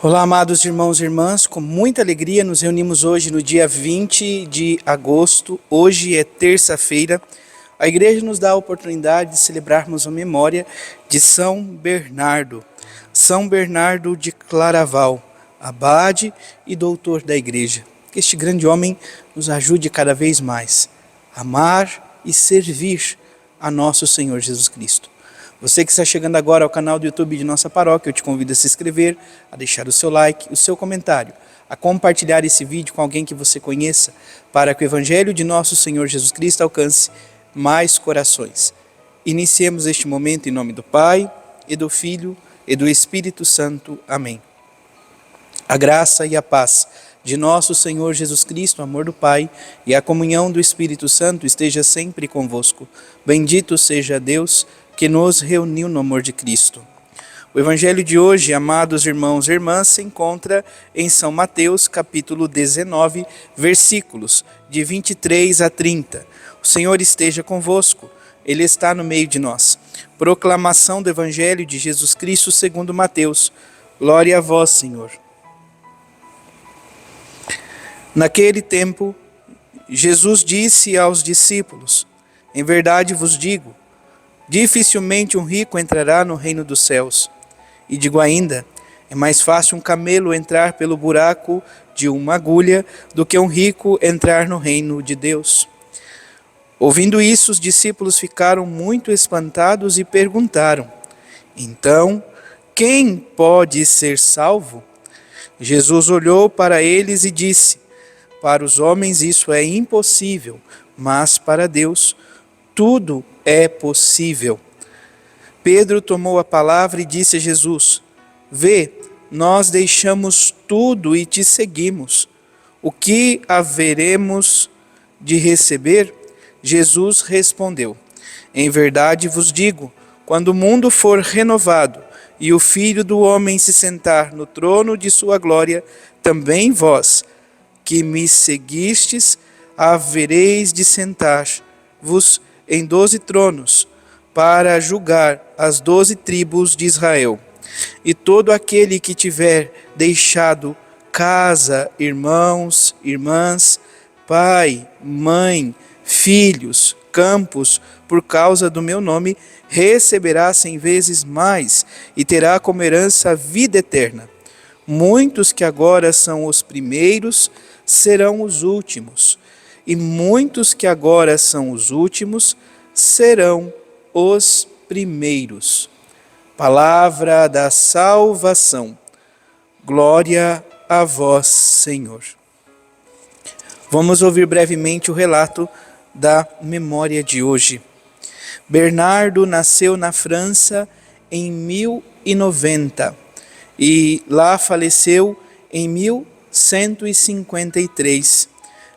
Olá, amados irmãos e irmãs, com muita alegria nos reunimos hoje no dia 20 de agosto. Hoje é terça-feira. A igreja nos dá a oportunidade de celebrarmos a memória de São Bernardo de Claraval, abade e doutor da igreja. Que este grande homem nos ajude cada vez mais a amar e servir a nosso Senhor Jesus Cristo. Você que está chegando agora ao canal do YouTube de nossa paróquia, eu te convido a se inscrever, a deixar o seu like, o seu comentário, a compartilhar esse vídeo com alguém que você conheça, para que o Evangelho de nosso Senhor Jesus Cristo alcance mais corações. Iniciemos este momento em nome do Pai, e do Filho, e do Espírito Santo. Amém. A graça e a paz de nosso Senhor Jesus Cristo, o amor do Pai e a comunhão do Espírito Santo esteja sempre convosco. Bendito seja Deus que nos reuniu no amor de Cristo. O Evangelho de hoje, amados irmãos e irmãs, se encontra em São Mateus, capítulo 19, versículos de 23 a 30. O Senhor esteja convosco, Ele está no meio de nós. Proclamação do Evangelho de Jesus Cristo segundo Mateus. Glória a vós, Senhor. Naquele tempo, Jesus disse aos discípulos: em verdade vos digo, dificilmente um rico entrará no reino dos céus. E digo ainda, é mais fácil um camelo entrar pelo buraco de uma agulha do que um rico entrar no reino de Deus. Ouvindo isso, os discípulos ficaram muito espantados e perguntaram: então, quem pode ser salvo? Jesus olhou para eles e disse: para os homens isso é impossível, mas para Deus tudo é possível. Pedro tomou a palavra e disse a Jesus: vê, nós deixamos tudo e te seguimos. O que haveremos de receber? Jesus respondeu: em verdade vos digo, quando o mundo for renovado e o Filho do Homem se sentar no trono de sua glória, também vós, que me seguistes, havereis de sentar-vos em 12 tronos, para julgar as 12 tribos de Israel. E todo aquele que tiver deixado casa, irmãos, irmãs, pai, mãe, filhos, campos, por causa do meu nome, receberá 100 vezes mais, e terá como herança a vida eterna. Muitos que agora são os primeiros serão os últimos, e muitos que agora são os últimos serão os primeiros. Palavra da salvação. Glória a vós, Senhor. Vamos ouvir brevemente o relato da memória de hoje. Bernardo nasceu na França em 1090 e lá faleceu em 1153.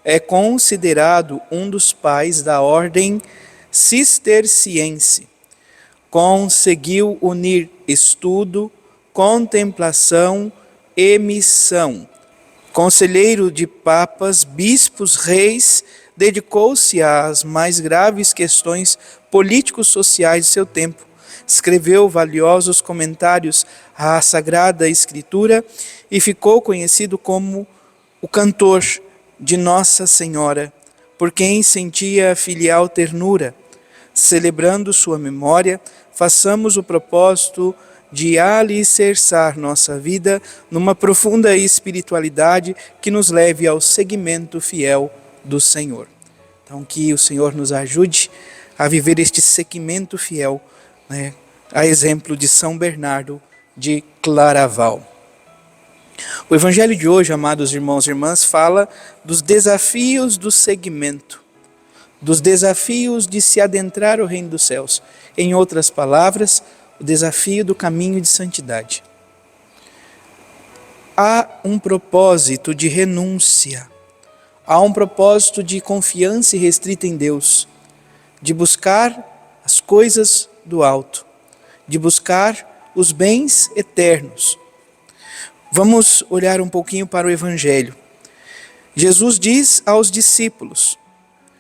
É considerado um dos pais da ordem cisterciense. Conseguiu unir estudo, contemplação e missão. Conselheiro de papas, bispos, reis, dedicou-se às mais graves questões políticos-sociais de seu tempo. Escreveu valiosos comentários à Sagrada Escritura e ficou conhecido como o cantor de Nossa Senhora, por quem sentia filial ternura. Celebrando sua memória, façamos o propósito de alicerçar nossa vida numa profunda espiritualidade que nos leve ao seguimento fiel do Senhor. Então, que o Senhor nos ajude a viver este seguimento fiel, a exemplo de São Bernardo de Claraval. O Evangelho de hoje, amados irmãos e irmãs, fala dos desafios do seguimento, dos desafios de se adentrar ao reino dos céus. Em outras palavras, o desafio do caminho de santidade. Há um propósito de renúncia, há um propósito de confiança irrestrita em Deus, de buscar as coisas do alto, de buscar os bens eternos. Vamos olhar um pouquinho para o Evangelho. Jesus diz aos discípulos: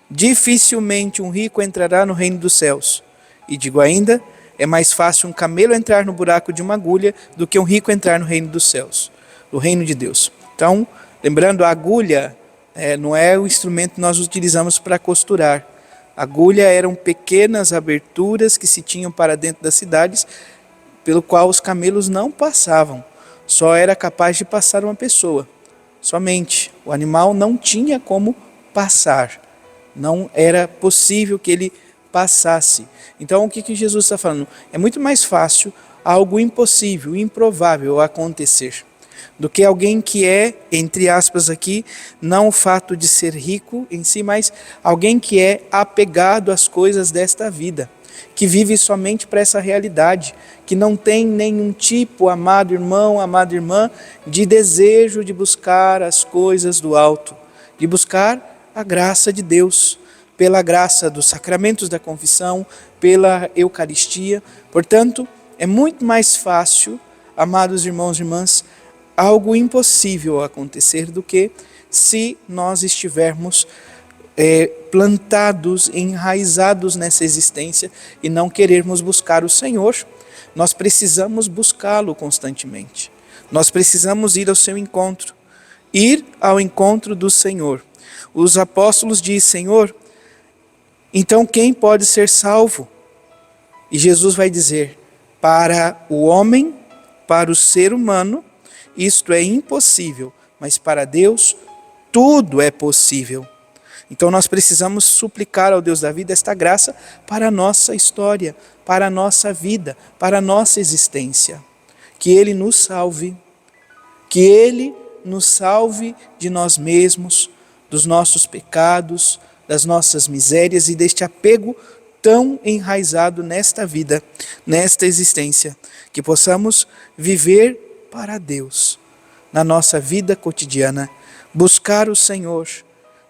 dificilmente um rico entrará no reino dos céus. E digo ainda, é mais fácil um camelo entrar no buraco de uma agulha do que um rico entrar no reino dos céus. do reino de Deus. Então, lembrando, a agulha não é o instrumento que nós utilizamos para costurar. A agulha eram pequenas aberturas que se tinham para dentro das cidades, pelo qual os camelos não passavam. Só era capaz de passar uma pessoa, somente. O animal não tinha como passar. Não era possível que ele passasse. Então, o que Jesus está falando? É muito mais fácil algo impossível, improvável acontecer, do que alguém que é, entre aspas aqui, não o fato de ser rico em si, mas alguém que é apegado às coisas desta vida, que vive somente para essa realidade, que não tem nenhum tipo, amado irmão, amada irmã, de desejo de buscar as coisas do alto, de buscar a graça de Deus, pela graça dos sacramentos da confissão, pela Eucaristia. Portanto, é muito mais fácil, amados irmãos e irmãs, algo impossível acontecer do que se nós estivermos plantados, enraizados nessa existência e não querermos buscar o Senhor. Nós precisamos buscá-lo constantemente. Nós precisamos ir ao seu encontro, ir ao encontro do Senhor. Os apóstolos dizem: Senhor, então quem pode ser salvo? E Jesus vai dizer: para o homem, para o ser humano, isto é impossível, mas para Deus tudo é possível. Então nós precisamos suplicar ao Deus da vida esta graça para a nossa história, para a nossa vida, para a nossa existência. Que Ele nos salve, que Ele nos salve de nós mesmos, dos nossos pecados, das nossas misérias e deste apego tão enraizado nesta vida, nesta existência, que possamos viver para Deus, na nossa vida cotidiana, buscar o Senhor,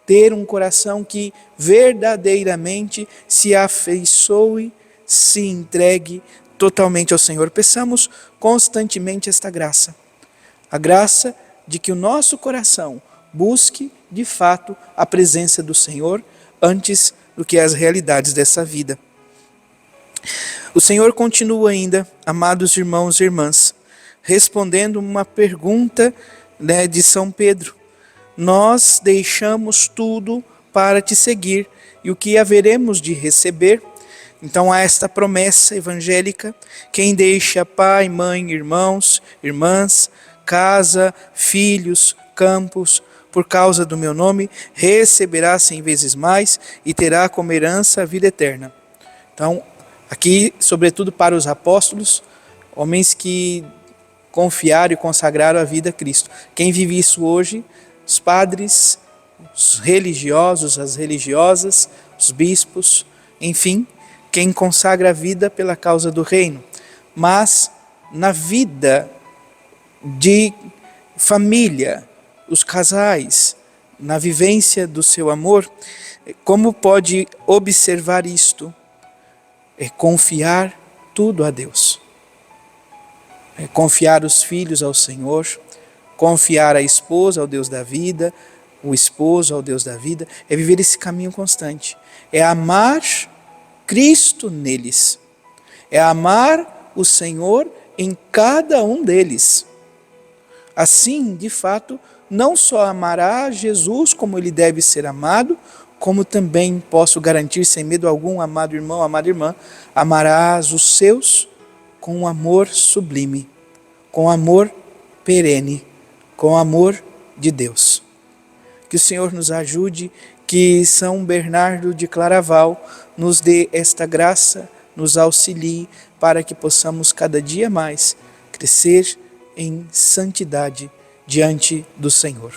ter um coração que verdadeiramente se afeiçoe, se entregue totalmente ao Senhor. Peçamos constantemente esta graça, a graça de que o nosso coração busque de fato a presença do Senhor antes do que as realidades dessa vida. O Senhor continua ainda, amados irmãos e irmãs, respondendo uma pergunta de São Pedro. Nós deixamos tudo para te seguir, e o que haveremos de receber? Então há esta promessa evangélica: quem deixa pai, mãe, irmãos, irmãs, casa, filhos, campos, por causa do meu nome, receberá 100 vezes mais e terá como herança a vida eterna. Então, aqui, sobretudo para os apóstolos, homens que confiaram e consagraram a vida a Cristo. Quem vive isso hoje? Os padres, os religiosos, as religiosas, os bispos, enfim, quem consagra a vida pela causa do reino. Mas na vida de família, os casais, na vivência do seu amor, como pode observar isto? É confiar tudo a Deus. É confiar os filhos ao Senhor, confiar a esposa ao Deus da vida, o esposo ao Deus da vida, é viver esse caminho constante. É amar Cristo neles. É amar o Senhor em cada um deles. Assim, de fato, não só amará Jesus como ele deve ser amado, como também posso garantir sem medo algum, amado irmão, amada irmã, amarás os seus com um amor sublime, com amor perene, com amor de Deus. Que o Senhor nos ajude, que São Bernardo de Claraval nos dê esta graça, nos auxilie para que possamos cada dia mais crescer em santidade diante do Senhor.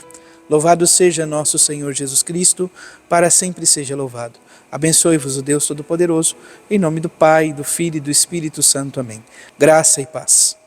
Louvado seja nosso Senhor Jesus Cristo, para sempre seja louvado. Abençoe-vos o Deus Todo-Poderoso, em nome do Pai, do Filho e do Espírito Santo. Amém. Graça e paz.